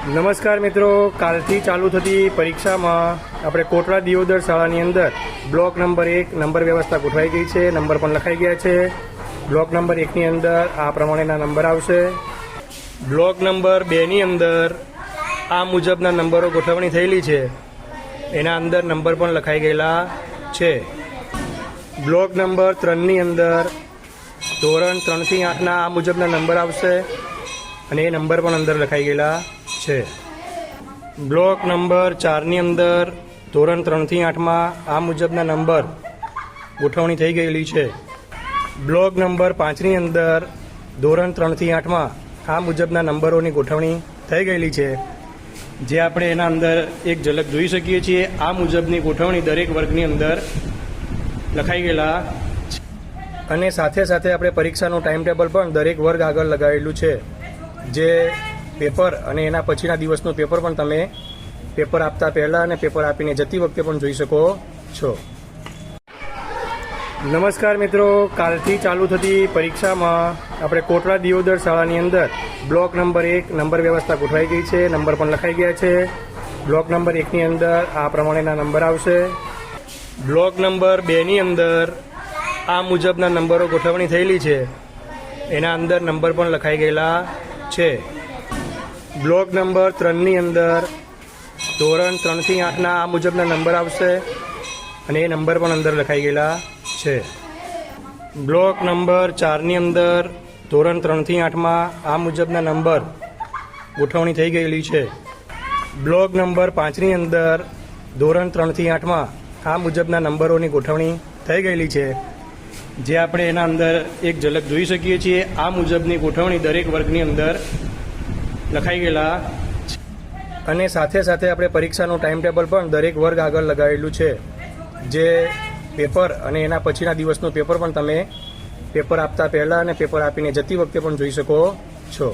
નમસ્કાર મિત્રો, કાલથી ચાલુ થતી પરીક્ષામાં આપણે કોટડા દિયોદર શાળાની અંદર બ્લોક નંબર 1 નંબર વ્યવસ્થા ગોઠવાઈ ગઈ છે. નંબર પણ લખાઈ ગયા છે. બ્લોક નંબર 1ની અંદર આ પ્રમાણેના નંબર આવશે. બ્લોક નંબર 2ની અંદર આ મુજબના નંબરો ગોઠવણી થયેલી છે. એના અંદર નંબર પણ લખાઈ ગયેલા છે. બ્લોક નંબર 3ની અંદર ધોરણ 3 થી 8ના આ મુજબના નંબર આવશે અને એ નંબર પણ અંદર લખાઈ ગયેલા છે. બ્લોક નંબર 4ની અંદર ધોરણ 3 થી 8માં આ મુજબના નંબર ગોઠવણી થઈ ગયેલી છે. બ્લોક નંબર 5ની અંદર ધોરણ 3 થી 8માં આ મુજબના નંબરોની ગોઠવણી થઈ ગયેલી છે, જે આપણે એના અંદર એક ઝલક જોઈ શકીએ છીએ. આ મુજબની ગોઠવણી દરેક વર્ગની અંદર લખાઈ ગયેલા છે અને સાથે સાથે આપણે પરીક્ષાનું ટાઈમ ટેબલ પણ દરેક વર્ગ આગળ લગાવેલું છે, જે પેપર અને એના પછીના દિવસનું પેપર પણ તમે પેપર આપતા પહેલાં અને પેપર આપીને જતી વખતે પણ જોઈ શકો છો. નમસ્કાર મિત્રો, કાલથી ચાલુ થતી પરીક્ષામાં આપણે કોટડા દિયોદર શાળાની અંદર બ્લોક નંબર 1 નંબર વ્યવસ્થા ગોઠવાઈ ગઈ છે. નંબર પણ લખાઈ ગયા છે. બ્લોક નંબર 1ની અંદર આ પ્રમાણેના નંબર આવશે. બ્લોક નંબર 2ની અંદર આ મુજબના નંબરો ગોઠવણી થયેલી છે. એના અંદર નંબર પણ લખાઈ ગયેલા છે. બ્લોક નંબર 3ની અંદર ધોરણ 3 થી 8ના આ મુજબના નંબર આવશે અને એ નંબર પણ અંદર લખાઈ ગયેલા છે. બ્લોક નંબર 4ની અંદર ધોરણ 3 થી 8માં આ મુજબના નંબર ગોઠવણી થઈ ગયેલી છે. બ્લોક નંબર 5ની અંદર ધોરણ 3 થી 8માં આ મુજબના નંબરોની ગોઠવણી થઈ ગયેલી છે, જે આપણે એના અંદર એક ઝલક જોઈ શકીએ છીએ. આ મુજબની ગોઠવણી દરેક વર્ગની અંદર લખાઈ ગયેલા છે અને સાથે સાથે આપણે પરીક્ષાનું ટાઈમ ટેબલ પણ દરેક વર્ગ આગળ લગાવેલું છે, જે પેપર અને એના પછીના દિવસનું પેપર પણ તમે પેપર આપતા પહેલાં અને પેપર આપીને જતી વખતે પણ જોઈ શકો છો.